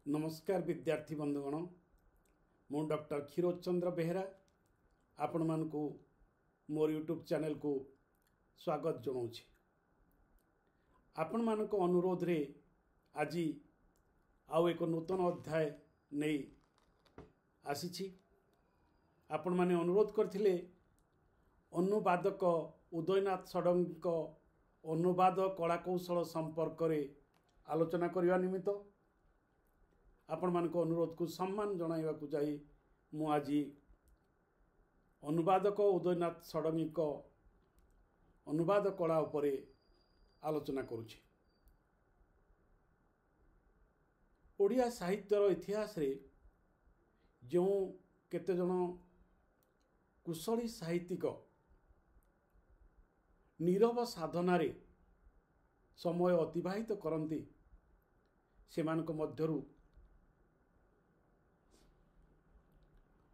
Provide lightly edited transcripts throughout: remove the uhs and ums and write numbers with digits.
नमस्कार विद्यार्थी बंधुगण मु डॉक्टर क्षीरोद चंद्र बेहेरा आपण मानकु मोर यूट्यूब चैनल को स्वागत जनाऊँगी। आपण मानक अनुरोध रे आज आउ एक नूतन अध्याय नहीं आसी। आपण माने अनुरोध करथिले अनुवादक उदयनाथ षडंगी अनुवाद कलाकौशल संपर्क रे आलोचना करने निमित्त आपण मानक अनुरोध को सम्मान जणाइबा को जाई मु आज अनुवादक उदयनाथ षडंगी अनुवाद कला उपरे आलोचना करुछि। ओडिया साहित्यर इतिहास रे जो केते जन कुशली साहित्यिक नीरव साधना रे समय अतिबाहित करती सेमानक मध्यरु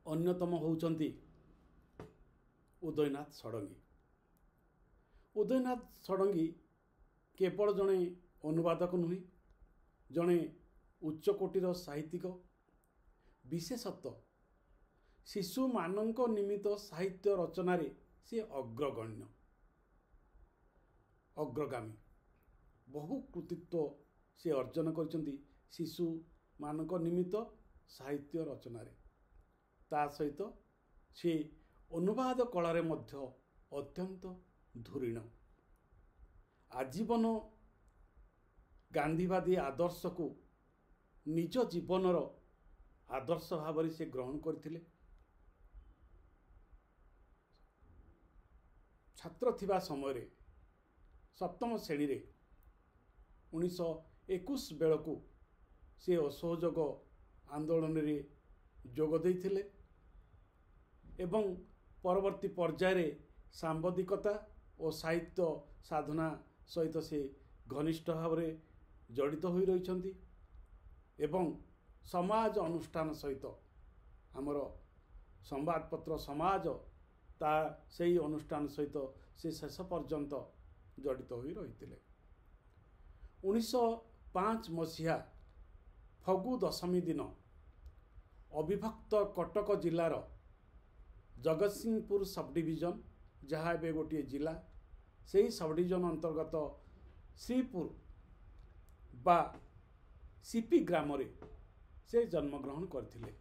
अन्यतम होउचंती उदयनाथ षडंगी। उदयनाथ षडंगी केवल जड़े अनुवादक नुहे, जड़े उच्चकोटीर साहित्यिक, विशेषतः शिशु मानक निमित्त साहित्य रचना से अग्रगण्य अग्रगामी बहु कृतित्व से अर्जन करचंती शिशु मानक निमित्त साहित्य रचना रे। ता सहित से अनुवाद कलारे मध्य अत्यंत धुरीण। आजीवन गांधीवादी आदर्श को निज जीवनर आदर्श भाव से ग्रहण करथिले। छात्र थिबा समय रे सप्तम श्रेणी रे 1921 बेलू से असहयोग आंदोलन रे जोग देइथिले एवं परवर्ती पर्याय रे सांबादिकता और साहित्य साधना सहित से घनिष्ठ भाव में जड़ित हो रही एवं समाज अनुष्ठान सहित आमर संवादपत्र समाज ता से अनुष्ठान सहित से शेष पर्यंत जड़ित हो रही। 1905 मसीहा फगु दशमी दिन अविभक्त कटक जिलार जगतसिंहपुर सब डिविजन जहाँ ए गोटे जिला से ही सब डिविजन अंतर्गत श्रीपुर बा सीपी ग्राम रे से जन्मग्रहण करथिले।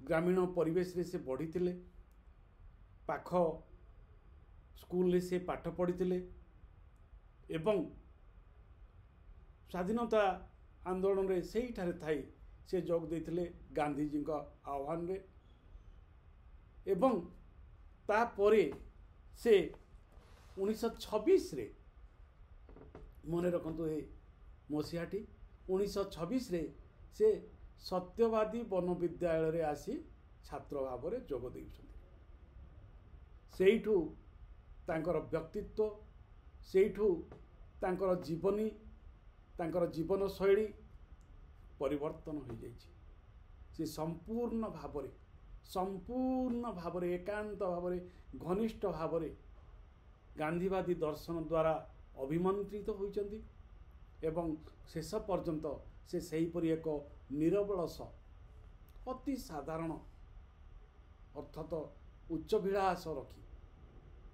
ग्रामीण परिवेश रे से बढ़ी पाख स्कूल रे से पाठ पढ़ी एवं स्वाधीनता आंदोलन रे से ठारे थाई से जोग देथिले गांधीजी का आह्वान रे एवं तापरे से 1926 रे मन रखु ए मसीहाटी 1926 रे से सत्यवादी वन विद्यालय रे आसी छात्र भाव में जोग देउछन्ति। सेठू तांकर व्यक्तित्व सेठू तांकर जीवनी तांकर जीवन शैली परिवर्तन हो जाइछि। से संपूर्ण भाव एकांत भाव घनिष्ठ भाव गांधीवादी दर्शन द्वारा अभिमंत्रित होइचंती एवं शेष पर्यंत से सेहीपरि एक निरबलस अति साधारण अर्थात उच्चभिलाष रखी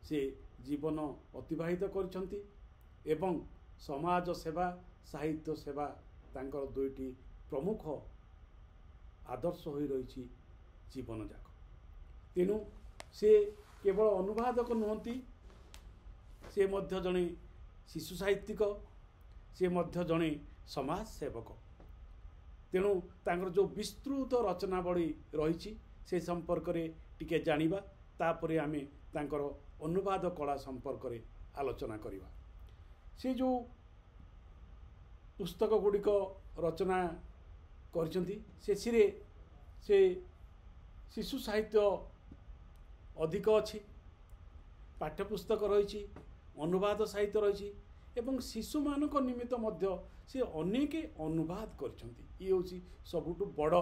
से जीवन अतिबाहित करछंती एवं समाज सेवा साहित्य सेवा तांकर दुईटी प्रमुख आदर्श हो रही जीवन जाक। तेणु से केवल अनुवादक नुहंती, से मध्य जड़े शिशु साहित्यिक, से मध्य जड़े समाज सेवक। तेणु तांकर जो विस्तृत रचनावली रही से संपर्क रे टिके जानिबा, तापरे आमे तांकर अनुवाद कला संपर्क रे आलोचना करिबा। से जो पुस्तक गुड़िक रचना करचंती से शिशु साहित्य अधिक अच्छी, पाठ्यपुस्तक रही, अनुवाद साहित्य रही एवं शिशु मानक निमित्त मध्य से अनेक अनुवाद करछंती। ये होची सबुठु बड़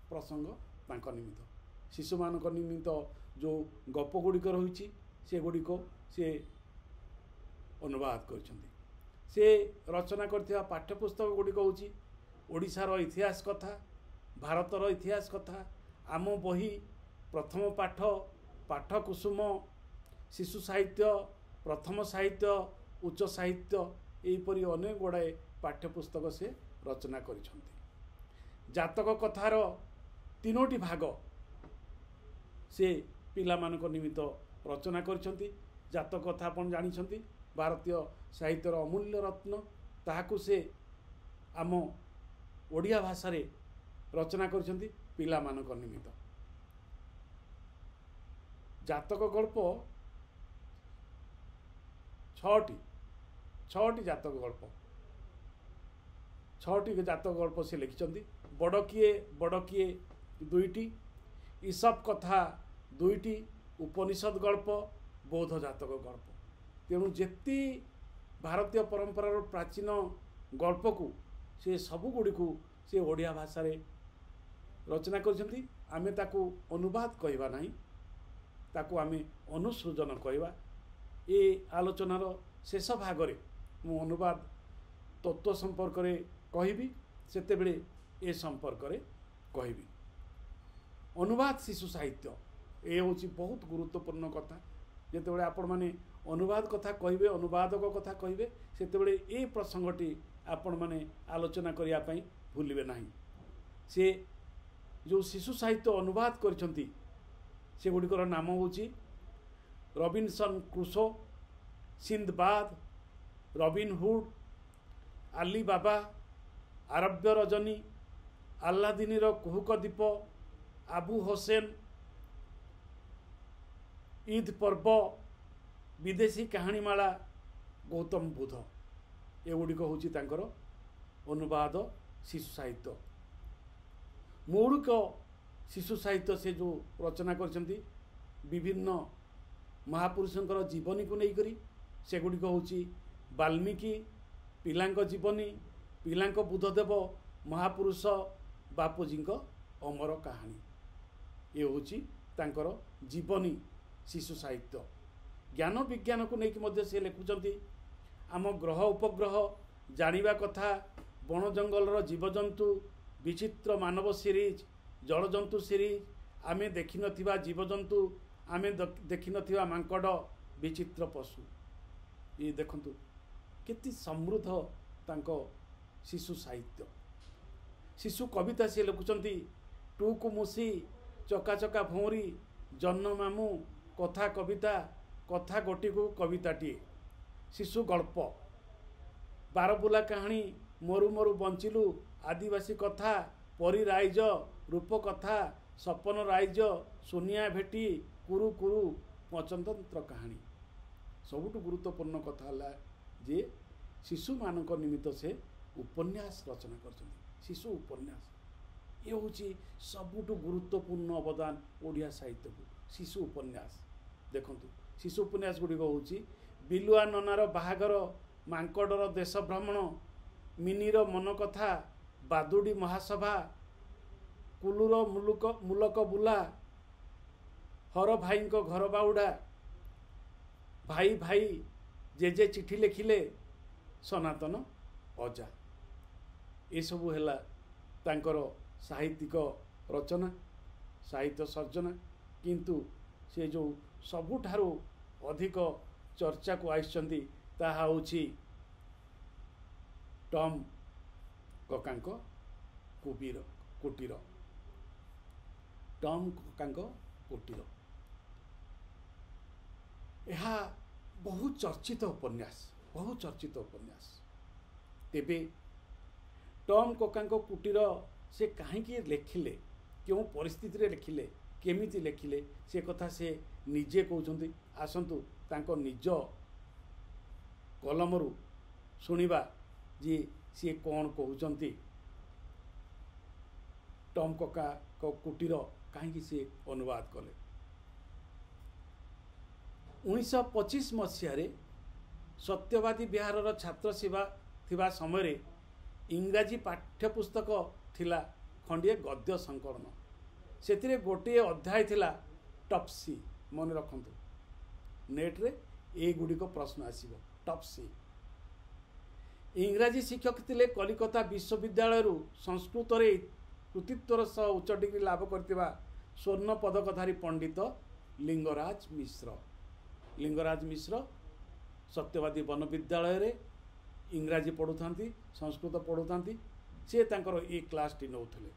प्रसंग तांका निमित्त। शिशु मानक निमित्त जो गप गुड़िक रही से गुड़िक से अनुवाद करछंती। से रचना करथिबा पाठ्यपुस्तक गुड़िक होची ओडिशार इतिहास कथा भारतर इतिहास कथा आम बही प्रथम पाठ पाठ कुसुम शिशु साहित्य प्रथम साहित्य उच्च साहित्य यहीपरि अनेक गुड़ाए पाठ्यपुस्तक से रचना करिसेंती। जातक कथार तीनोटी भाग से पिला मानक निमित्त रचना करिसेंती। जातक कथा आपण जानिसेंती भारतीय साहित्यर अमूल्य रत्न ताहाकु से आम ओडिया भाषा रे रचना करिसेंती पिला मानक निमित्त। जातक गल्प छटी जातक गल्प जातक गल्प से लिखिछंती। बड़ किए दुईटी ईसप कथा दुईटी उपनिषद गल्प बौद्ध जातक गल्प। तेणु जेती भारतीय परंपरार प्राचीन गल्प को से सबु गुड़ी को से ओडिया भाषा रे रचना करछंती। आमे ताकू अनुवाद कहबा नहीं ताकू आमे अनुसृजन कहबा। ए आलोचनार शेष भाग रे मु अनुवाद तत्व संपर्क रे कहबी सेते बेले ए संपर्क रे कहबी। अनुवाद शिशु साहित्य ए होची बहुत गुरुत्वपूर्ण कथा। जेते बेले आपण माने अनुवाद कथा कहबे अनुवादक कथा कहबे सेते बेले ए प्रसंगटी आपण माने आलोचना करिया पई भूलिबे नाही। से जो शिशु साहित्य अनुवाद करछंती से गुडिकर नाम होची Robinson Crusoe, Sinbad, robin hood, आली बाबा, आरब्य रजनी, आल्लादिनीर कुहुक दीप, आबू होसेन, ईद पर्व, विदेशी कहानीमाला, गौतम बुद्ध एगुड़िक होची तांकर अनुवाद शिशु साहित्य। मौलिक शिशु साहित्य से जो रचना करछंती विभिन्न महापुरुषंकर जीवनी को लेकर सेगुड़िक होची वाल्मीकि पिलांक जीवनी, पिलांक बुद्धदेव, महापुरुष बापूजी अमर कहानी ये होची तांकर जीवनी शिशु साहित्य। ज्ञान विज्ञान को लेकिन मध्य से लिखुचंती आम ग्रह उपग्रह जानिबा कथा, बण जंगलर जीवजंतु, विचित्र मानव सीरीज, जलजंतु सीरीज, आमे देखि नथिबा जीवजंतु, आमे देखि नथिबा मांकड़, विचित्र पशु। ये देखंतु केति समृद्ध तांको शिशु साहित्य। शिशु कविता से लिखुचंती टुकु मुसी, चका चका भौरी, जन्न मामू, कथा कविता, कथा गोटी को कविताटी। शिशु गल्प बारबुला कहानी, मरु मरु बंचिलु, आदिवासी कथा, परी राइज, रूप कथा, सपन राइज, सोनिया भेटी, कुरु कुरु, मचंतंत्र कहानी। सबुठ गुरुत्वपूर्ण कथा है जे शिशु मानक निमित्त से उपन्यास रचना करछंती। शिशु उपन्यास ये होची सबुठ गुरुत्वपूर्ण अवदान ओडिया साहित्य को शिशु उपन्यास। देखंतु शिशु उपन्यास गुडी होची बिलुआ ननार बाहागर, मांकड़र देश भ्रमण, मिनीर मन कथा, बादुड़ी महासभा, कुलूर मुलक बुला, हर भाई घर बाउडा, भाई भाई जेजे चिठी लिखिले, सनातन अजा। ये सबू है तांकर साहित्यिक रचना साहित्य सर्जना। किंतु से जो सबुठारु अधिक चर्चा को आइछंती ताहा होची टॉम ककांक कुटीर। टॉम ककांक कुटीर यह बहुत चर्चित उपन्यास। तेबे टॉम ककांक कुटीर से कहीं लिखिले, क्यों परिस्थिति रे लिखिले, केमिति लिखिले से कथा से निजे कहउछंती। आसंतु तांको निज कलमरु सुनिबा जे सी कौन कहउछंती। टॉम कका को कुटीर कहीं से अनुवाद कले। 1925 मसीह सत्यवादी बिहार छात्र सेवा थिबा समय इंग्राजी पाठ्यपुस्तक थिला खंडिए गद्य संकलन। से गोटे अध्याय थिला टॉप्सी। मन रखंतु नेट रे ए गुडी को प्रश्न आसीबो टॉप्सी। इंग्राजी शिक्षक थिले कलिकता विश्वविद्यालय संस्कृत रे कृतित्वर सह उच्च डिग्री लाभ करथिबा स्वर्ण पदकधारी पंडित लिंगराज मिश्र। लिंगराज मिश्र सत्यवादी वन विद्यालय रे इंग्राजी पढ़ुथांती, संस्कृत पढ़ुथांती। से तांकर ए क्लास टी नौथले।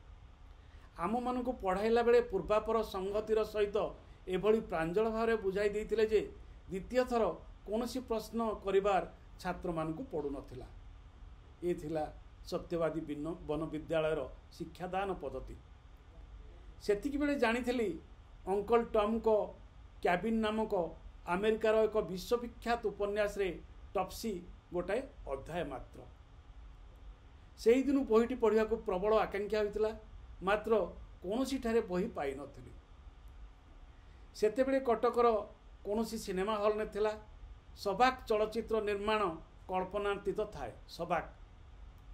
आम मानकु पढ़ाइला बेले पूर्वापर संगतिर सहित एभली प्रांजल भाव बुझाई देइथिले जे द्वितीय थर कौनसी प्रश्न करिवार छात्र मानकु पड़ू नथिला। ए थिला सत्यवादी वन विद्यालयर शिक्षादान पद्धति। सेतिक बेले जानिथिली अंकल टम को कैबिन नामक अमेरिकार एक विश्वविख्यात उपन्यास रे टप्सी गोटाए अध्याय मात्र। सेही दिनु बहीटी पढ़िया को प्रबल आकांक्षा होइतिला, मात्र कौनसी ठारे बही पाई नथिली। सेतेबेले कटकर कौनसी सिनेमा हॉल नथिला। सबाक चलचित्र निर्माण कल्पनातीत थाए। सबाक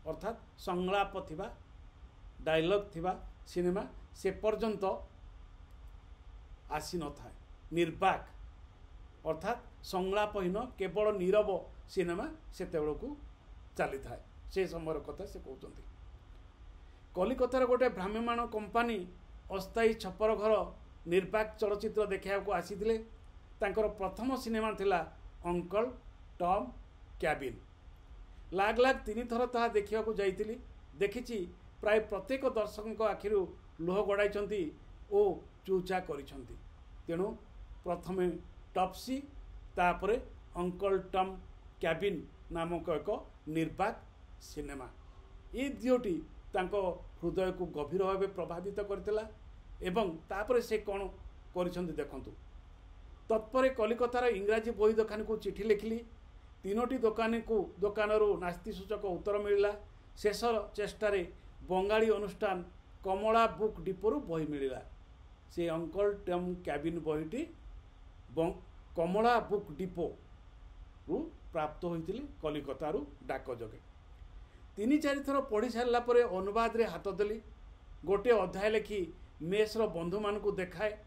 अर्थात संलाप थिबा, डायलॉग थिबा सिनेमा से पर्यंत आसी न थाए। निर्बाक अर्थात संलापहीन केवल नीरव सिनेमा सेतेबेलकु चली थाए। से समय कथा से कहते। कलिकतार गोटे भ्राम्यमाण कंपानी अस्थायी छपर घर निर्बाक चलचित्र देखा आसीथिले। तांकर प्रथम सिनेमा थिला अंकल टम कैबिन। लाग लाग 3 थर ताहा देखा जाइथिली। देखिछि प्राय प्रत्येक दर्शकों आखिरु लुह गड़ाई ओ चूचा करिसंती। तेणु प्रथमे टप्सी तापरे अंकल टम कैबिन नामक एक निर्बाक सिनेमा। ये दियोटी तांको हृदय को गभीर भाव प्रभावित करथिला। एवं तापरे से कौन करिसंती देखंतु। तत्परे कलिकतार इंग्राजी बही दोकान को चिठी लिखिली। 3टी दोकानरू नास्ति सूचक उत्तर मिलला। शेष चेष्टारे बंगाली अनुष्ठान कमला बुक डिपोरू बही मिलला। से अंकल टम कैबिन बहीटी कमला बुक डिपो रु प्राप्त होइतिले कलिकतारू डाक जगे। 3-4 थर पढ़ी सारा पर अनुवाद रे हाथ देली। गोटे अध्याय लिखि मेसर बंधु मानकु देखाए।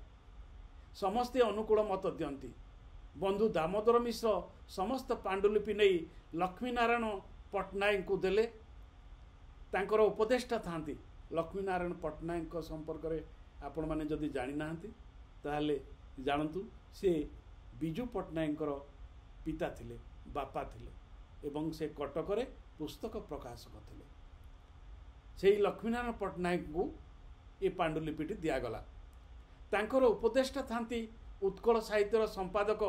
समस्ते अनुकूल मत दियंती। बंधु दामोदर मिश्र समस्त पांडुलिपि नहीं लक्ष्मीनारायण पट्टनायक को देले। तांकर उपदेष्टा थांती। लक्ष्मीनारायण पट्टनायक संपर्क रे आपण माने जदि जानि नाहंती ताहले जानतु से बिजू पट्टनायकर पिता थिले, बापा थिले एवं से कटक रे पुस्तक प्रकाशक थिले। सेही लक्ष्मीनारायण पट्टनायक को ए पांडुलिपिटी दियागला। तांकर उपदेष्टा थांती उत्कल साहित्यर संपादक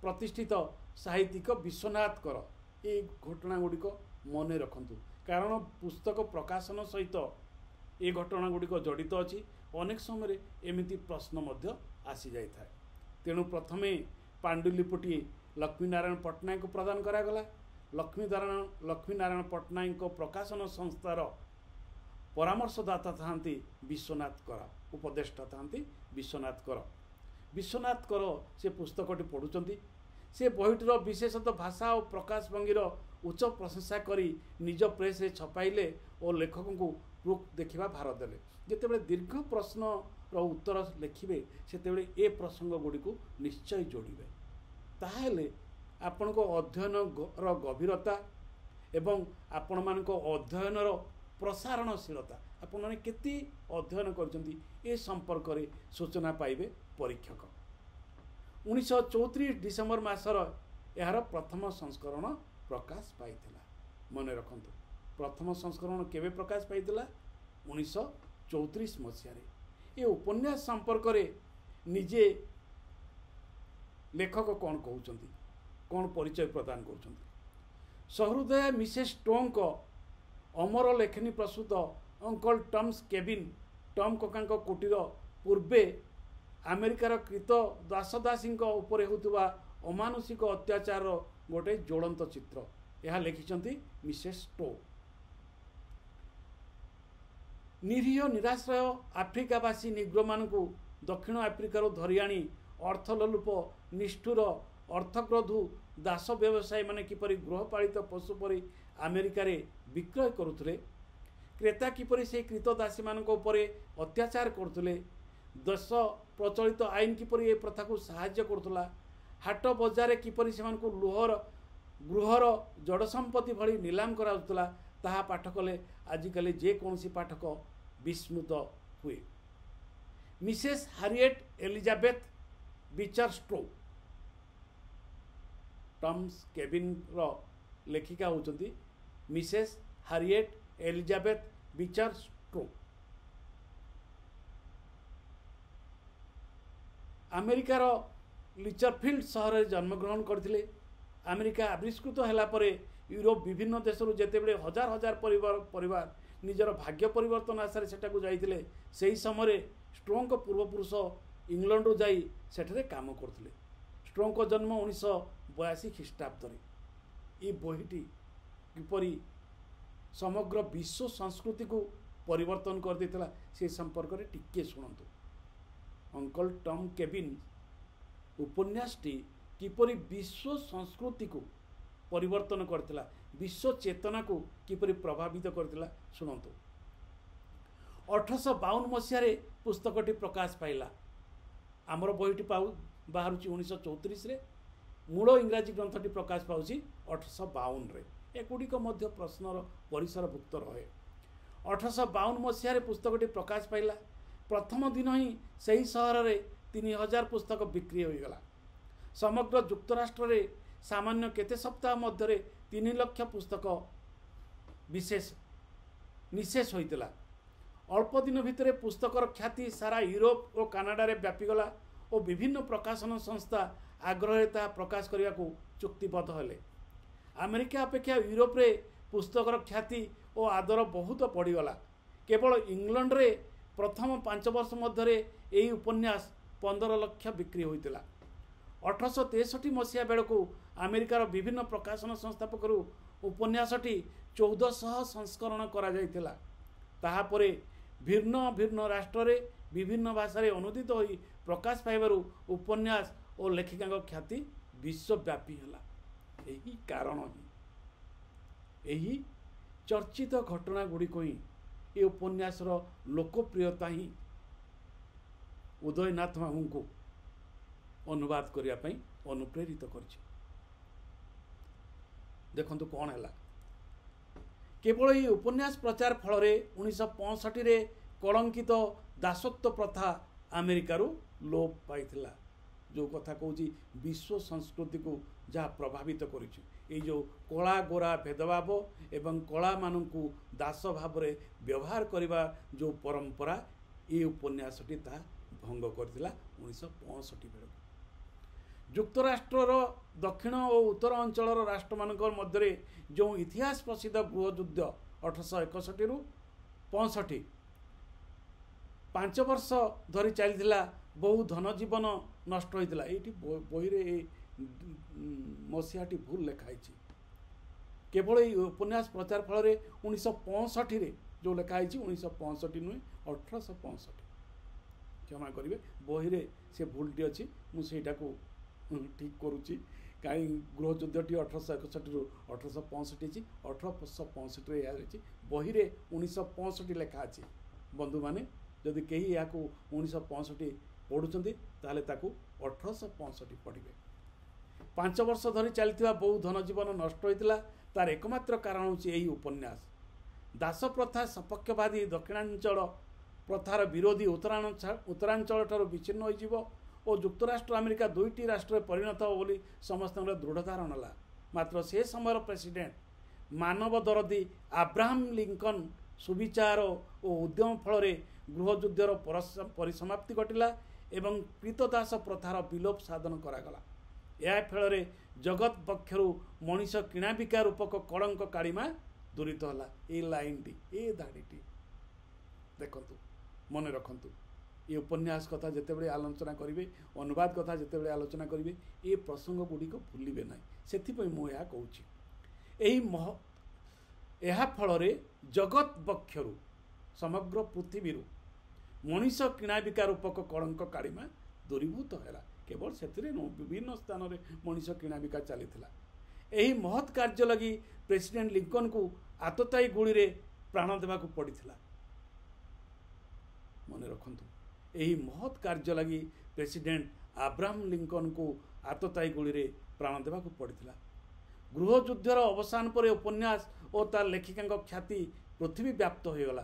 प्रतिष्ठित साहित्यिक विश्वनाथ कर। ये घटना गुड़िक मन रखंतु, कारण पुस्तक प्रकाशन सहित ये घटना गुड़िक जड़ित अच्छी। अनेक समय एमिति प्रश्न मध्य आसी जाय थाए। तेणु प्रथमे पांडुलिपिटी लक्ष्मीनारायण पट्टनायक को प्रदान करागला। लक्ष्मीनारायण पट्टनायक प्रकाशन संस्थार परामर्शदाता थांती विश्वनाथ कर। उपदेष्टा थांती विश्वनाथ कर। विश्वनाथ कर से पुस्तकटी पढ़ुचंती। से बहीटीर विशेषतः भाषा और प्रकाश भंगीर उच्च प्रशंसा करी निज प्रेस रे छपाइले और लेखकों को प्रूफ देखा भार देले। जितेबाला दीर्घ प्रश्न उत्तर लिखिबे सेतेबेले ए प्रसंग गुड़ी को निश्चय जोड़िबे। ताहेले आपण को अध्ययन गभीरता एवं आपण मान अध्ययन प्रसारणशीलता आपण माने केती अध्ययन करछंती ए संपर्क रे सूचना पाइबे परीक्षक। 1934 डिसेम्बर मासर यार प्रथम संस्करण प्रकाश पाइथिला। मन रखंतु प्रथम संस्करण केबे प्रकाश पाइथिला 1934 मसीह। ये उपन्यास संपर्क रे निजे लेखक कौन कहउचंती, कौन परिचय प्रदान करछंती। सहृदय मिसेस टोंक अमर लेखनी प्रस्तुत अंकल टम्स केबिन टम ककांक कुटीर पूर्वे अमेरिकार कृत दासदासी उपरे होतुवा अमानुषिक अत्याचार गोटे ज्वलंत चित्र। यह लिखिछंती मिसेस टो। निरीह निराश्रय आफ्रिकावासी निग्रो मानकु दक्षिण आफ्रिकार धरी आनी अर्थलोलुप निष्ठुर अर्थग्रधु दास व्यवसायी माने किपरि गृहपालित पशु परि अमेरिका रे विक्रय करुथले, क्रेता किपरि से कृतदासी मानक उपरे अत्याचार करथुले, देश प्रचलित आईन किपरि ए प्रथा को सहाय्य करथुला, हाट बजार किपरि से मानकु लुहर गृहर जड़ संपत्ति भली नीलाम कराउतला ताहा पाठ कले आजिकल जेकोसी पाठक विस्मृत हुए। Mrs हारिएट Elizabeth Beecher स्ट्रो terms cabin रो लेखिका होचंती मिसेस हारिएट एलिजाबेथ बीचर स्ट्रो। अमेरिकार लिचरफिल्ड सहर में जन्मग्रहण करथिले। अमेरिका आविष्कृत होला परे यूरोप विभिन्न देशरू जेतेबेले हजार हजार परिवार निजर भाग्य परिवर्तन आशारे सेटाकू जाइथिले सेही समय स्ट्रोंग पूर्वपुरुष इंग्लैंड रू जाई सेठरे काम करथिले। स्ट्रोंग जन्म 1982 ख्रीष्टाब्द। ये बहीटी किपरि समग्र विश्व संस्कृति को परिवर्तन कर देथिला से संपर्क रे टिके सुनंतु। अंकल टम केबिन उपन्यासटी किपरि विश्व संस्कृति को परिवर्तन करथिला, विश्व चेतना को किपरि प्रभावित करथिला सुनंतु। 1852 मसीह पुस्तकटी प्रकाश पाइला। आमर बहीटी बाहर 1934 रे, मूल इंग्राजी ग्रंथटी प्रकाश पाउछि 1852 रे। एगुड़िक मध्य प्रश्नर परिसरभुक्त रहे। 1852 मसीह पुस्तकटी प्रकाश पाइला। प्रथम दिन ही सही सहर में 3000 पुस्तक बिक्री होईगला। समग्र युक्तराष्ट्र रे सामान्य केते सप्ताह मध्य 3 लाख पुस्तक निशेष होइतिला। अल्प दिन भितर पुस्तकर ख्याति सारा यूरोप और कनाडा रे व्यापीगला और विभिन्न प्रकाशन संस्था आग्रहता प्रकाश करने को चुक्तिबद्ध हेले। अमेरिका अपेक्षा यूरोप रे पुस्तकर ख्याति और आदर बहुत बढ़ीगला। केवल इंग्लैंड रे प्रथम 5 वर्ष मध्य यही उपन्यास 15 लाख बिक्री होइतिला। 1863 मसीहा बेलू अमेरिकार विभिन्न प्रकाशन संस्था पक्षरु उपन्यासटी 1400 संस्करण करा जाइतिला। ताहापरे भिन्न भिन्न राष्ट्र रे विभिन्न भाषा रे अनुदित होई प्रकाश पाइबारु उपन्यास और लेखिका ख्याति विश्वव्यापी होला। यही कारण ही यही चर्चित घटना गुड़िक ही ये उपन्यासर लोकप्रियता ही उदयनाथ बाबू को अनुवाद करने अनुप्रेरित कर। देखंतु कौन है केवल ये उपन्यास प्रचार फल 1965 रे कलंकित दासत्व प्रथा अमेरिकारु लोप पाइथिला। जो कथा कहूँ विश्व संस्कृति को जहाँ प्रभावित करी जो कला गोरा भेदभाव एवं कला मानू दास भाव में व्यवहार करने जो परंपरा ये उपन्यासटी ता भंग करथिला 1965 बेलू। युक्तराष्ट्र दक्षिण और उत्तर अंचल राष्ट्र मान मध्य जो इतिहास प्रसिद्ध गृहयुद्ध 1861 रु 65 5 वर्ष धरी चलता बहु धन जीवन नष्ट होता। ये बही रे मसीहाटी भूल लिखाई। केवल ये उपन्यास प्रचार फल 1965 रे जो लिखाई 1965 नुहे 1865 क्षमा करेंगे बही रे से भूलटी अच्छी मुझे ठीक करुच्ची कहीं गृहयुद्धटी 1861 रु 1865 1865 बही रे 1965 लिखा अच्छी। बंधु माने जदि कहीं या 1965 पढ़ुंट ताले ताकू 1865 पढ़े। 5 वर्ष धरी चलता बहु धन जीवन नष्ट होता तार एकमात्र कारण हूँ यही उपन्यास। दास प्रथा सपक्षवादी दक्षिणांचल प्रथार विरोधी उत्तरांचल ठारू विच्छिन्न हो और युक्तराष्ट्र अमेरिका 2टी राष्ट्र परिणत हो बोली समस्त दृढ़ धारणा ला। मात्र से समय प्रेसिडेंट मानव दरदी अब्राहम लिंकन सुविचार और उद्यम फल गृहयुद्धर परिसमाप्ति घटिला एवं पीतदास प्रथार विलोप साधन करागला। या फल जगत पक्षरु मनीष किणाबिका रूपक कलंक कालिमा दूरित होला। ये लाइनटी ये धाड़ीटी देखंतु मन रखंतु। ये उपन्यास कथा जितेबाला आलोचना करेंगे अनुवाद कथा जितेबाला आलोचना करेंगे ये प्रसंग गुड़िक भूलिबे ना। से यह फल जगत पक्षरु समग्र पृथ्वी मनीष किणाबिका रूपक कलंक कालिमा दूरीभूत है। केवल से विभिन्न स्थान में मनीष किणाबिका चली यही महत् कार्य लगी प्रेसिडेंट लिंकन को आतताई गुली रे प्राण देवाक पड़ता। मन रखंतु यही महत् कार्य लगी प्रेसिडेंट अब्राहम लिंकन को आतताई गुली रे प्राण देवाक पड़ता। गृहयुद्धर अवसान पर उपन्यास और तार लेखिका ख्याति पृथ्वी व्याप्त होगला।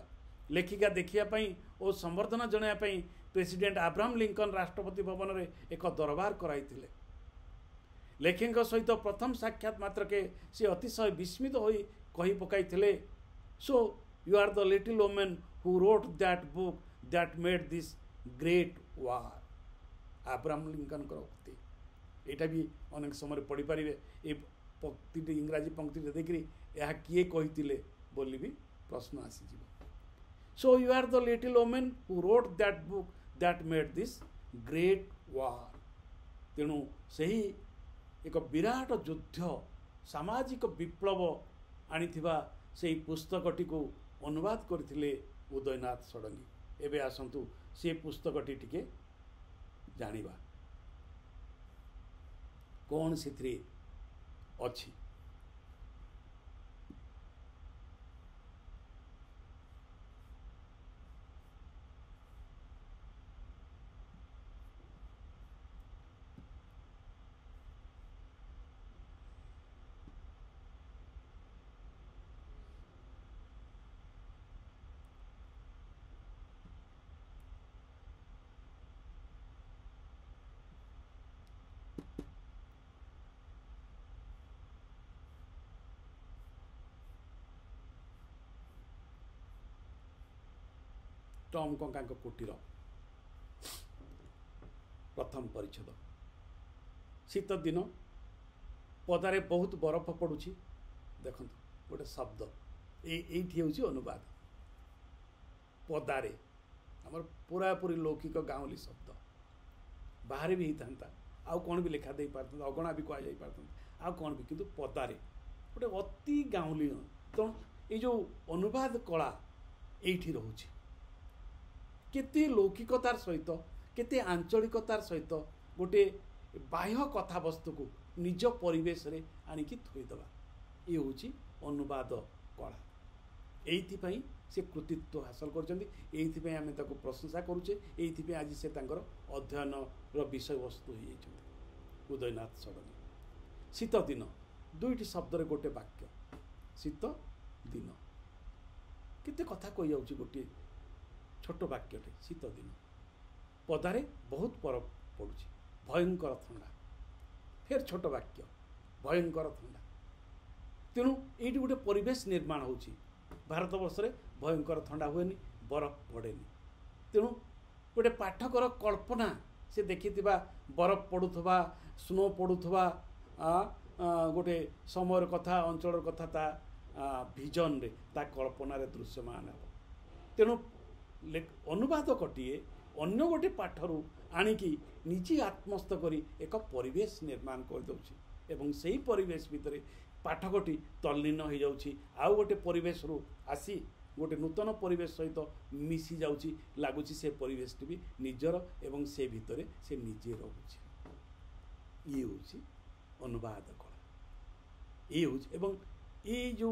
लेखिका देखापी और संबर्धना जनायापी president Abraham Lincoln Rashtrapati Bhavan में एक दरबार कराई। लेखिका सहित प्रथम साक्षात मात्रके से अतिशय विस्मित हो कही पकाई, so you are the little women who wrote that book that made this great war. Abraham Lincoln उक्ति यहाँ भी अनेक समय पढ़ी पारे। ये पंक्ति इंग्राजी पंक्ति देखिए यह किए कही बोली भी प्रश्न आसीज। So you are the little women who wrote that book that made this great war. तेणु सही एक विराट युद्ध सामाजिक विप्लव आनिथिबा से पुस्तकटी को अनुवाद करथिले उदयनाथ षडंगी। एबे आसंतु से पुस्तकटी टिके जानिबा कौन सिथरे अछि। टॉम कंका कुटीर प्रथम परिच्छेद। शीत दिन पदारे बहुत बरफ पड़ुछि। देखो गोटे शब्द ये अनुवाद पदारे आमर पूरा पूरी लौकिक गाँवली शब्द बाहर भी होता आउ कौन भी लिखा दे पारता अगणा भी कह पारता आउ कौन भी किंतु पदारे गोटे अति गाँवली। तो ये जो अनुवाद कला ये रोचे केते लौकिकतार सहित केते आंचलिकतार सहित गोटे बाह्य कथा वस्तु को निज परिवेश रे आनिकी थोईदबा ये होची अनुवाद कला। एइथिपई से कृतित्व हासिल करछन्ती। आमे ताको प्रशंसा करूचे। एइथिपई आज से तांकर अध्ययन रो विषय वस्तु हो जाइछन्ती उदयनाथ षडंगी। शीत दिन दुईटी शब्द रे गोटे वाक्य शीत दिन केते कथा कहि जाउची गोटे छोट वाक्यटे। शीत दिन पदारे बहुत बरफ पड़ुछि भयंकर ठंडा। फिर छोट वाक्य भयंकर ठंडा। तेणु ये गोटे परिवेश निर्माण होछि। भारत वर्ष रे भयंकर ठंडा हुएनि बरफ पड़ेनि। तेणु गोटे पाठकर कल्पना से देखिथिबा बरफ पड़ुथबा स्नो पड़ुथबा गोटे समयर कथा अंचल कथा ता विजन रे ता कल्पना रे दृश्यमान हो। तेणु अनुवाद कटिए अन्य गोटे पाठरू आनिकी निजी आत्मस्थ करी एक परिवेश निर्माण कर दउछि एवं सही परिवेश भितर पाठकटी तल्लीन हो जाउछि। आउ गोटे परिवेश रु आसी गोटे नूतन परिवेश सहित मिसी जाउछि लागुछि से परिवेशटी भी निजर एवं से भितर से निजे रहुछि। ये होछि अनुवाद कला। ये होछि एवं ये जो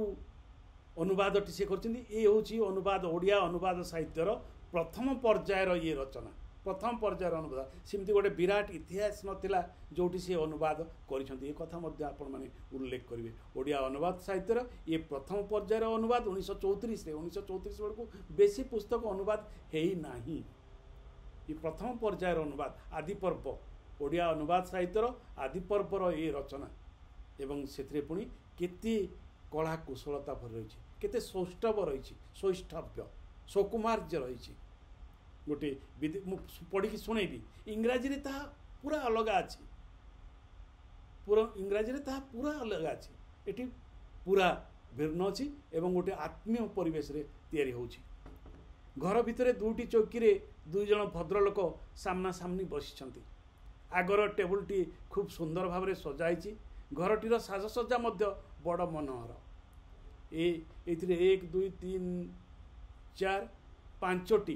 अनुवादटी से करछन्ती ये होछि अनुवाद ओडिया अनुवाद साहित्यर प्रथम पर्यायर ये रचना प्रथम पर्यायर अनुवाद। सेमती गोटे विराट इतिहास नथिला जोटी से अनुवाद करिसन्ती। ये कथा मध्ये आपण माने उल्लेख करिवे। ओडिया अनुवाद साहित्यर ये प्रथम पर्यायर अनुवाद 1934 रे 1934 बेलको बेसी पुस्तक अनुवाद हेई नाही। ये प्रथम पर्यायर अनुवाद आदि पर्व ओडिया अनुवाद साहित्यर आदि पर्वर ये रचना एवं सेथरे पुनी केते कला कुशलता भर रही केते सौष्ठव रही सौष्ठव्य सौकुमार्य रही गोटे पढ़ी शुणेबी इंग्राजी रे ताहा पूरा अलग अच्छी पूरा इंग्राजी रे ताहा पूरा अलग अच्छी एटी पूरा भिन्न अच्छी एवं गोटे आत्मीय परिवेश रे तैयारी होची। घर भितर दुईटी चौकी रे दुई जन भद्रलोक सामना सामनी बसिछन्ती। आगर टेबुलटी खूब सुंदर भाव सजाई घरटीर साजसज्जा मध्य बड़ मनोहर। एथिरे 1 2 3 4 5टी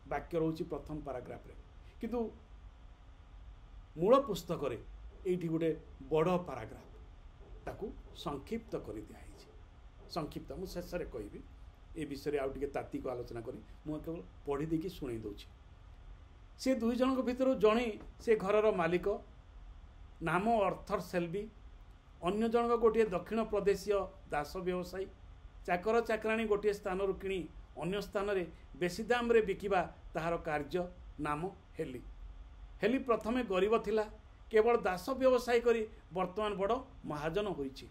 वाक्य रोची प्रथम पैराग्राफ रे किंतु मूल पुस्तक रे एठी गोटे बड़ पैराग्राफ ताकू संक्षिप्त कर दिया है। संक्षिप्त मु शेष रे कहबी ए विषय आउ टिके तात्विक आलोचना करी मु केवल पढ़ी देकी सुनै दउछि। से दुई जनक भितर जणे से घरर मालिक नाम अर्थर सेल्बी अन्य जनक गोटे दक्षिण प्रदेशीय दास व्यवसायी चाकर चाकराणी गोटे स्थान किणी अन्य स्थान रे बेसी दाम रे बिकिबा ताहार कार्य नाम हेली। हेली प्रथमे गरीब थिला, केवल दास व्यवसाय करी वर्तमान बड़ महाजन होईछि।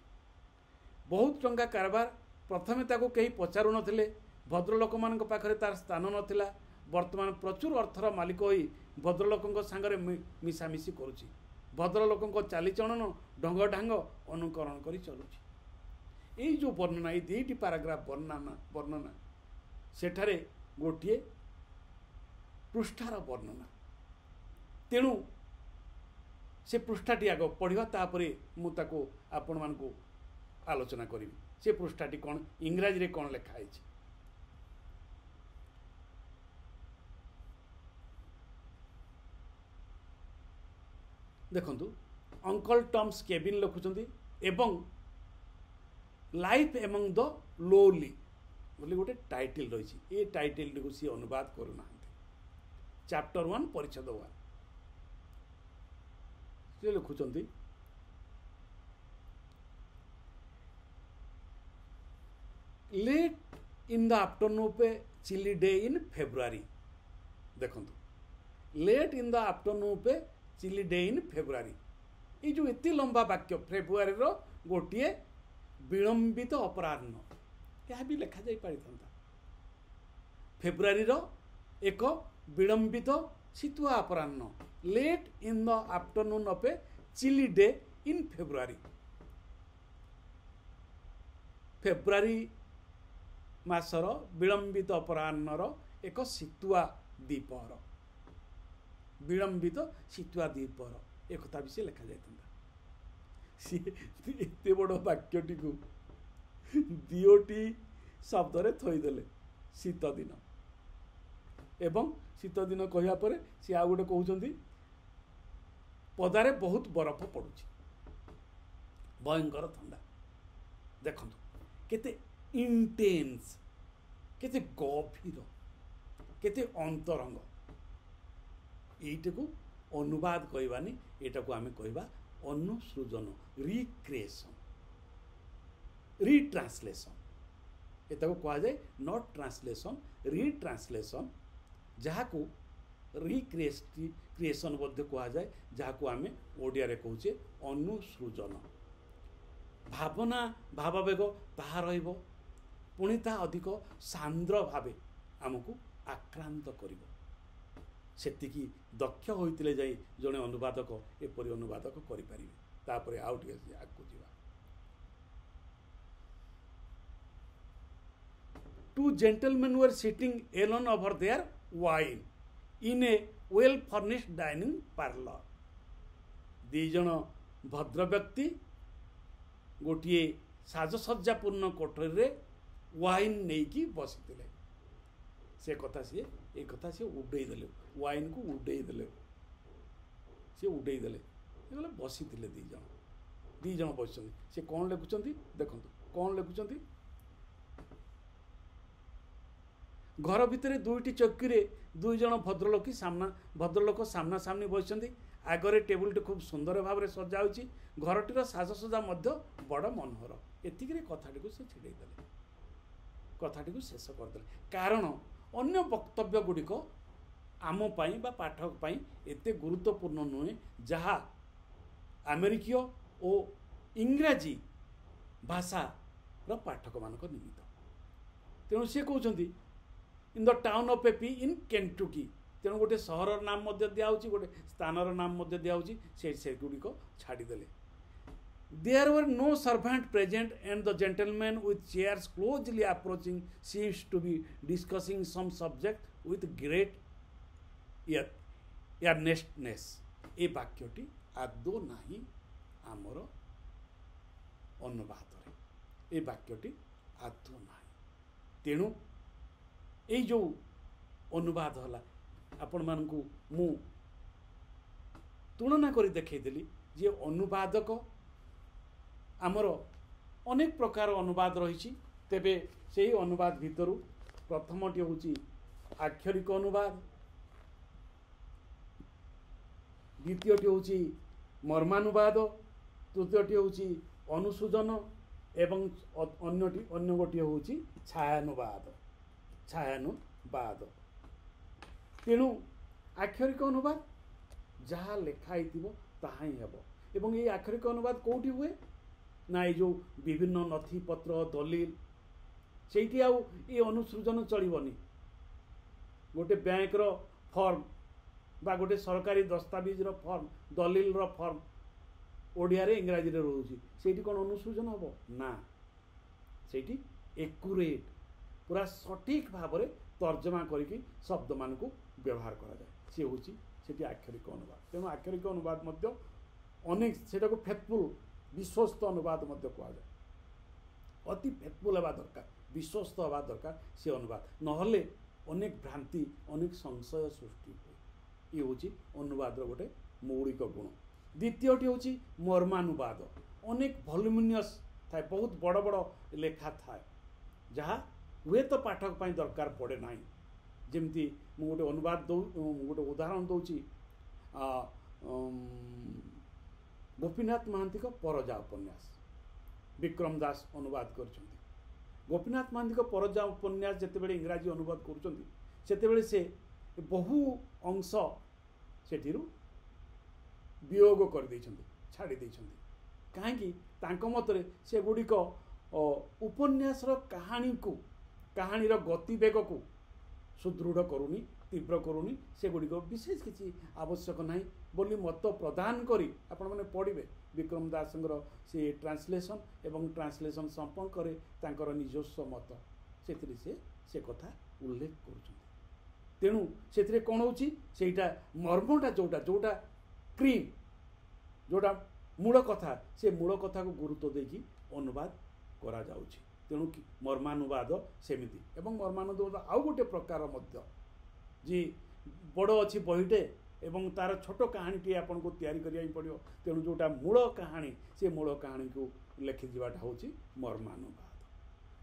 बहुत टंका कारबार। प्रथमे ताको केही पचारु नथिले, भद्रलोक मानक पाखरे तार स्थान नथिला। वर्तमान प्रचुर अर्थर मालिक होई भद्रलोकଙ୍କ सागरे मिशामिशी करुछि। भद्रलोकଙ୍କ चालीचलन ढंग ढांग अनुकरण करी चलुछि। एई जो वर्णना, एई दुईटी पैराग्राफ वर्णना सेठारे गोटिए पृष्ठार वर्णना। तेणु से पृष्ठाटी आग पढ़ा, तापरे मु ताको आपण मानकु आलोचना करी। से पृष्ठाटी कौन इंग्राजी रे कौन लिखा है। देखंतु अंकल टम्स केबिन लिखुचंदी एवं लाइफ एमंग द लोली बोली गोटे टाइटल रही। ये टाइटल को सी अनुवाद करूना। चैप्टर 1 परिच्छेद 1 से लिखुचंदी लेट इन द आफ्टरनून पे चिली डे इन फेब्रुआरी। देखंतु लेट इन द आफ्टरनून पे चिली डे इन फेब्रुआरी। ये जो इतनी लंबा वाक्य फेब्रुआरी रो गोटे विलंबित अपराह्न, यह भी लिखा जाई पारि था। फेब्रुआरी रो एक विलंबित शीतुआ अपराह्न, late in the afternoon of a chilly day in February. फेब्रुआरी मासर विलंबित अपराह्नर एक शीतुआ द्वीपर, विलंबित शीतुआ द्वीपर एक भी सी लिखा जाता। सी एत बड़ वाक्यटी को दियोटी शब्द रे थईदेले शीत दिन एवं शीत दिन कहया परे सी आ गोटे कहउछंती पदारे बहुत बरफ पड़ुछि, भयंकर ठंडा। देखंतु केते इंटेंस, केते गभीर, केते अंतरंग। एटा को अनुवाद कहबानी, एटा को आमे कहबा अनुसृजन, रिक्रिएशन, रिट्रांसलेशन। एटा को कहा जाए नॉट ट्रांसलेशन, रिट्रांसलेशन, जहाँ को रिक्रिएशन बोध कहा जाए, जहाँ को आमे ओडिया रे कहूचे अनुसृजन। भावना भाववेग ताहा रहिबो, पुणी ता अधिक सांद्र भावे आमको आक्रांत करिबो। सेतिकी दक्ष होइतिले जाई जने अनुवादक एपरि अनुवादक करि परिबे। तापरे आउ टिके आगु जिवा। Two gentlemen were sitting alone over their wine in a well furnished dining parlor. दी जन भद्र व्यक्ति गोटे साजसज्जापूर्ण कोठरी रे वाइन नहीं बसीले। से कथा सी एक कथा सी उड़े देले, वाइन को उड़े देले, सी उड़े देले बसी दी जन बस। से कौन लिखुचंती देखंतु कौन लिखुचंती। घर भितर दुईटी चौकी रे दुई जन भद्रलोक सामना सामनी बसचंती। आगरे टेबुल टी खूब सुंदर भाव में सजा होची। घरटीर साजसज्जा मध्य बड़ मनोहर। एतिकी कथाटी को से छिड़े देले, कथाटी को शेष करदेले। कारण अन्य वक्तव्य गुड़िक आम पाई बा पाठक पाई एते गुरुत्वपूर्ण नुहे, जहाँ अमेरिकीय और इंग्राजी भाषा रो पाठक मान निमित्त। तेणु सी कहते in the town of AP in Kentucky. तेणु गोटे सहर नाम दिखाई, गोटे स्थानर नाम दिखाई, से गुड़िक छाड़देले। There were no servant present, and the gentleman with chairs closely approaching seems to be discussing some subject with great earnestness. ए वाक्यटी आदौ नाही आमर अनुवाद रे, ए वाक्यटी आदौ नाही। तेणु ए जो अनुवाद हला आपण मानकु मु तुलना करी देखैदेली जे अनुवादक आमर अनेक प्रकार अनुवाद रही। तेबे से अनुवाद भितर प्रथमटी होची आक्षरिक अनुवाद, द्वितीयटी होची मर्मानुवाद, तृतीयटी होची ଅନୁସୂଜନ ଏବଂ ଅନ୍ୟ ଗୋଟିଏ ହେଉଛି ଛାୟାନୁବାଦ। ତେଣୁ ଆକ୍ଷରିକ ଅନୁବାଦ ଯାହା ଲେଖା ହେଇଥିବ ତାହା ହିଁ ହେବ। ଏବଂ এই ଆକ୍ଷରିକ ଅନୁବାଦ କେଉଁଠି ହୁଏ ନା এই ଯେଉଁ ବିଭିନ୍ନ ନଥିପତ୍ର ଦଲିଲ ସେଇଠି ଆଉ ଏ ଅନୁସୃଜନ ଚଳିବନି। ଗୋଟେ ବ୍ୟାଙ୍କର ଫର୍ମ ବା ଗୋଟେ ସରକାରୀ ଦସ୍ତାବିଜର ଫର୍ମ ଦଲିଲର ଫର୍ମ ଓଡ଼ିଆରେ ଇଂରାଜୀରେ ରହୁଛି, ସେଇଠି କ'ଣ ଅନୁସୃଜନ ହେବ ନା, ସେଇଠି ଏକୁରେଟ୍ ପୁରା ସଠିକ୍ ଭାବରେ ତର୍ଜମା କରିକି ଶବ୍ଦମାନଙ୍କୁ ବ୍ୟବହାର କରାଯାଏ। ସେ ହେଉଛି ସେଠି ଆକ୍ଷରିକ ଅନୁବାଦ। ତେଣୁ ଆକ୍ଷରିକ ଅନୁବାଦ ମଧ୍ୟ ଅନେକ ସେଟାକୁ ଫେଥଫୁଲ୍ ବିଶ୍ୱସ୍ତ ଅନୁବାଦ ମଧ୍ୟ କୁହାଯାଏ। ଅତି ଫେଥଫୁଲ୍ ହେବା ଦରକାର, ବିଶ୍ୱସ୍ତ ହେବା ଦରକାର ସେ ଅନୁବାଦ, ନହେଲେ ଅନେକ ଭ୍ରାନ୍ତି ଅନେକ ସଂଶୟ ସୃଷ୍ଟି ହୁଏ। ଇଏ ହେଉଛି ଅନୁବାଦର ଗୋଟେ ମୌଳିକ ଗୁଣ। ଦ୍ୱିତୀୟଟି ହେଉଛି ମର୍ମାନୁବାଦ। ଅନେକ ଭଲ୍ୟୁମିନିୟସ୍ ଥାଏ, ବହୁତ ବଡ଼ ବଡ଼ ଲେଖା ଥାଏ ଯାହା ହୁଏତ ପାଠକ ପାଇଁ ଦରକାର ପଡ଼େ ନାହିଁ। ଯେମିତି ମୁଁ ଗୋଟେ ଗୋଟେ ଉଦାହରଣ ଦେଉଛି, ଗୋପୀନାଥ ମହାନ୍ତିଙ୍କ ପରଜା ଉପନ୍ୟାସ ବିକ୍ରମ ଦାସ ଅନୁବାଦ କରିଛନ୍ତି। ଗୋପୀନାଥ ମହାନ୍ତିଙ୍କ ପରଜା ଉପନ୍ୟାସ ଯେତେବେଳେ ଇଂରାଜୀ ଅନୁବାଦ କରୁଛନ୍ତି ସେତେବେଳେ ସେ ବହୁ ଅଂଶ ସେଠିରୁ ବିୟୋଗ କରିଦେଇଛନ୍ତି, ଛାଡ଼ି ଦେଇଛନ୍ତି। କାହିଁକି? ତାଙ୍କ ମତରେ ସେଗୁଡ଼ିକ ଉପନ୍ୟାସର କାହାଣୀର ଗତିବେଗକୁ ସୁଦୃଢ଼ କରୁନି, ତୀବ୍ର କରୁନି, ସେଗୁଡ଼ିକ ବିଶେଷ କିଛି ଆବଶ୍ୟକ ନାହିଁ ବୋଲି ମତ ପ୍ରଦାନ କରି ଆପଣମାନେ ପଢ଼ିବେ ବିକ୍ରମ ଦାସଙ୍କର ସେ ଟ୍ରାନ୍ସଲେସନ୍ ଏବଂ ଟ୍ରାନ୍ସଲେସନ୍ ସମ୍ପର୍କରେ ତାଙ୍କର ନିଜସ୍ୱ ମତ ସେଥିରେ ସେ କଥା ଉଲ୍ଲେଖ କରୁଛନ୍ତି। ତେଣୁ ସେଥିରେ କ'ଣ ହେଉଛି, ସେଇଟା ମର୍ମଟା ଯୋଉଟା କ୍ରିମ୍, ଯୋଉଟା ମୂଳ କଥା, ସେ ମୂଳ କଥାକୁ ଗୁରୁତ୍ୱ ଦେଇକି ଅନୁବାଦ କରାଯାଉଛି। ତେଣୁ ମର୍ମାନୁବାଦ ସେମିତି। ଏବଂ ମର୍ମାନୁବାଦ ଆଉ ଗୋଟେ ପ୍ରକାର ମଧ୍ୟ, ଯେ ବଡ଼ ଅଛି ବହିଟେ ଏବଂ ତାର ଛୋଟ କାହାଣୀଟିଏ ଆପଣଙ୍କୁ ତିଆରି କରିବା ପାଇଁ ପଡ଼ିବ। ତେଣୁ ଯୋଉଟା ମୂଳ କାହାଣୀ, ସେ ମୂଳ କାହାଣୀକୁ ଲେଖିଯିବାଟା ହେଉଛି ମର୍ମାନୁବାଦ।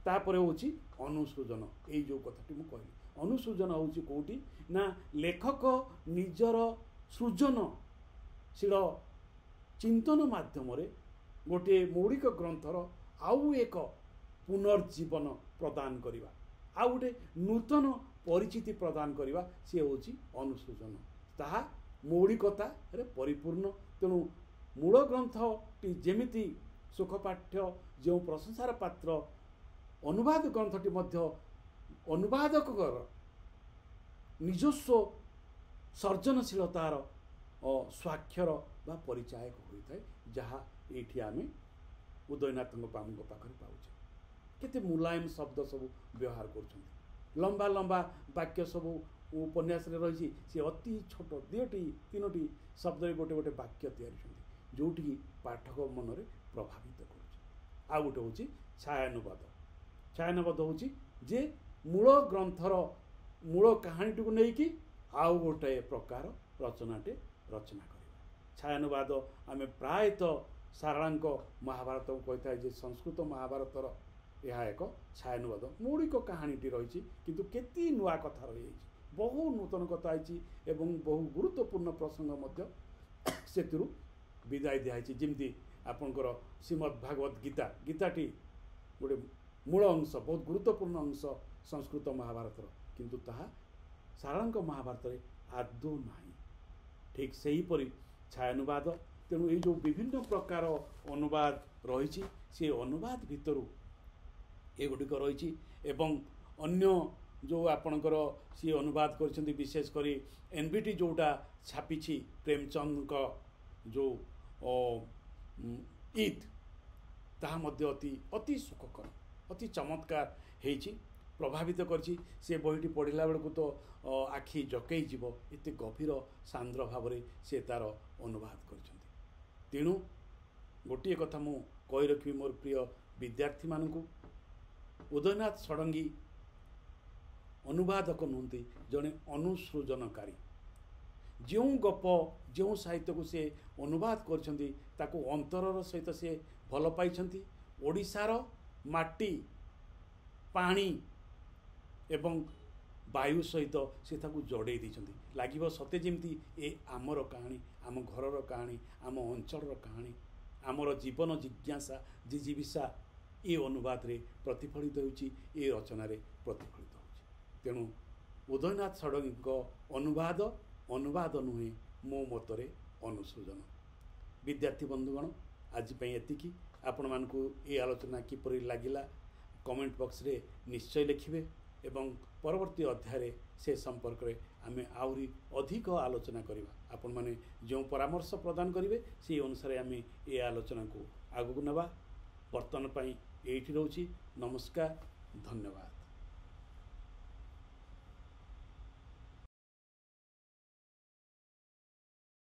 ତାପରେ ହେଉଛି ଅନୁସୃଜନ। ଏଇ ଯେଉଁ କଥାଟି ମୁଁ କହିଲି, ଅନୁସୃଜନ ହେଉଛି କେଉଁଠି ନା ଲେଖକ ନିଜର ସୃଜନଶୀଳ ଚିନ୍ତନ ମାଧ୍ୟମରେ ଗୋଟିଏ ମୌଳିକ ଗ୍ରନ୍ଥର ଆଉ ଏକ ପୁନର୍ଜୀବନ ପ୍ରଦାନ କରିବା, ଆଉ ଗୋଟେ ନୂତନ ପରିଚିତି ପ୍ରଦାନ କରିବା, ସେ ହେଉଛି ଅନୁସୃଜନ। ତାହା ମୌଳିକତାରେ ପରିପୂର୍ଣ୍ଣ। ତେଣୁ ମୂଳ ଗ୍ରନ୍ଥଟି ଯେମିତି ସୁଖପାଠ୍ୟ, ଯେଉଁ ପ୍ରଶଂସାର ପାତ୍ର, ଅନୁବାଦ ଗ୍ରନ୍ଥଟି ମଧ୍ୟ ଅନୁବାଦକଙ୍କର ନିଜସ୍ୱ ସର୍ଜନଶୀଳତାର ସ୍ୱାକ୍ଷର ବା ପରିଚାୟକ ହୋଇଥାଏ, ଯାହା ଏଇଠି ଆମେ ଉଦୟନାଥଙ୍କ ବାବୁଙ୍କ ପାଖରେ ପାଉଛେ। କେତେ ମୁଲାୟମ ଶବ୍ଦ ସବୁ ବ୍ୟବହାର କରୁଛନ୍ତି, ଲମ୍ବା ଲମ୍ବା ବାକ୍ୟ ସବୁ ଉପନ୍ୟାସରେ ରହିଛି, ସେ ଅତି ଛୋଟ 2ଟି 3ଟି ଶବ୍ଦରେ ଗୋଟେ ବାକ୍ୟ ତିଆରିଛନ୍ତି, ଯେଉଁଠିକି ପାଠକ ମନରେ ପ୍ରଭାବିତ କରୁଛି। ଆଉ ଗୋଟେ ହେଉଛି ଛାୟାନୁବାଦ। ଛାୟାନୁବାଦ ହେଉଛି ଯେ ମୂଳ ଗ୍ରନ୍ଥର ମୂଳ କାହାଣୀଟିକୁ ନେଇକି ଆଉ ଗୋଟେ ପ୍ରକାର ରଚନା କରିବା। ଛାୟାନୁବାଦ ଆମେ ପ୍ରାୟତଃ ସାରଳାଙ୍କ ମହାଭାରତକୁ କହିଥାଏ ଯେ ସଂସ୍କୃତ ମହାଭାରତର ଏହା ଏକ ଛାୟାନୁବାଦ। ମୌଳିକ କାହାଣୀଟି ରହିଛି, କିନ୍ତୁ କେତେ ନୂଆ କଥା ରହିଯାଇଛି, ବହୁ ନୂତନ କଥା ହେଇଛି ଏବଂ ବହୁ ଗୁରୁତ୍ୱପୂର୍ଣ୍ଣ ପ୍ରସଙ୍ଗ ମଧ୍ୟ ସେଥିରୁ ବିଦାୟ ଦିଆହେଇଛି। ଯେମିତି ଆପଣଙ୍କର ଶ୍ରୀମଦ୍ ଭାଗବତ ଗୀତାଟି ଗୋଟେ ମୂଳ ଅଂଶ, ବହୁତ ଗୁରୁତ୍ୱପୂର୍ଣ୍ଣ ଅଂଶ ସଂସ୍କୃତ ମହାଭାରତର, କିନ୍ତୁ ତାହା ସାରଳାଙ୍କ ମହାଭାରତରେ ଆଦୌ ନାହିଁ। ଠିକ୍ ସେହିପରି ଛାୟାନୁବାଦ। ତେଣୁ ଏଇ ଯେଉଁ ବିଭିନ୍ନ ପ୍ରକାର ଅନୁବାଦ ରହିଛି, ସେ ଅନୁବାଦ ଭିତରୁ ଏଗୁଡ଼ିକ ରହିଛି। ଏବଂ ଅନ୍ୟ ଯେଉଁ ଆପଣଙ୍କର ସିଏ ଅନୁବାଦ କରିଛନ୍ତି, ବିଶେଷ କରି NBT ଯେଉଁଟା ଛାପିଛି ପ୍ରେମଚନ୍ଦଙ୍କ ଯେଉଁ ଇଦ୍, ତାହା ମଧ୍ୟ ଅତି ସୁଖକର, ଅତି ଚମତ୍କାର ହେଇଛି, ପ୍ରଭାବିତ କରିଛି। ସେ ବହିଟି ପଢ଼ିଲା ବେଳକୁ ତ ଆଖି ଜକେଇ ଯିବ, ଏତେ ଗଭୀର ସାନ୍ଦ୍ର ଭାବରେ ସେ ତାର ଅନୁବାଦ କରିଛନ୍ତି। ତେଣୁ ଗୋଟିଏ କଥା ମୁଁ କହି ରଖିବି ମୋର ପ୍ରିୟ ବିଦ୍ୟାର୍ଥୀମାନଙ୍କୁ, ଉଦୟନାଥ ଷଡ଼ଙ୍ଗୀ ଅନୁବାଦକ ନୁହନ୍ତି, ଜଣେ ଅନୁସୃଜନକାରୀ। ଯେଉଁ ଗପ, ଯେଉଁ ସାହିତ୍ୟକୁ ସେ ଅନୁବାଦ କରିଛନ୍ତି, ତାକୁ ଅନ୍ତରର ସହିତ ସେ ଭଲ ପାଇଛନ୍ତି। ଓଡ଼ିଶାର ମାଟି, ପାଣି ଏବଂ ବାୟୁ ସହିତ ସେ ତାକୁ ଯୋଡ଼େଇ ଦେଇଛନ୍ତି। ଲାଗିବ ସତେ ଯେମିତି ଏ ଆମର କାହାଣୀ, ଆମ ଘରର କାହାଣୀ, ଆମ ଅଞ୍ଚଳର କାହାଣୀ, आमर जीवन जिज्ञासा जिजीविषा ये अनुवाद रे प्रतिफलित होउची ये रचना रे प्रतिफलित होउची। तेणु उदयनाथ षडंगी अनुवाद अनुवाद नुहे मो मतरे अनुसृजन। विद्यार्थी बंधुगण आज एतिकी आपण मानकु ये आलोचना किपरि लागिला कमेंट बॉक्स रे निश्चय लिखिबे एवं परवर्ती अध्याय से संपर्क में आमे आउरी अधिक आलोचना करिबा। आपण माने जो परामर्श प्रदान करिवे से अनुसार आमे ये आलोचना को आगु नबा। वर्तमान पई एठी रहउची। नमस्कार, धन्यवाद।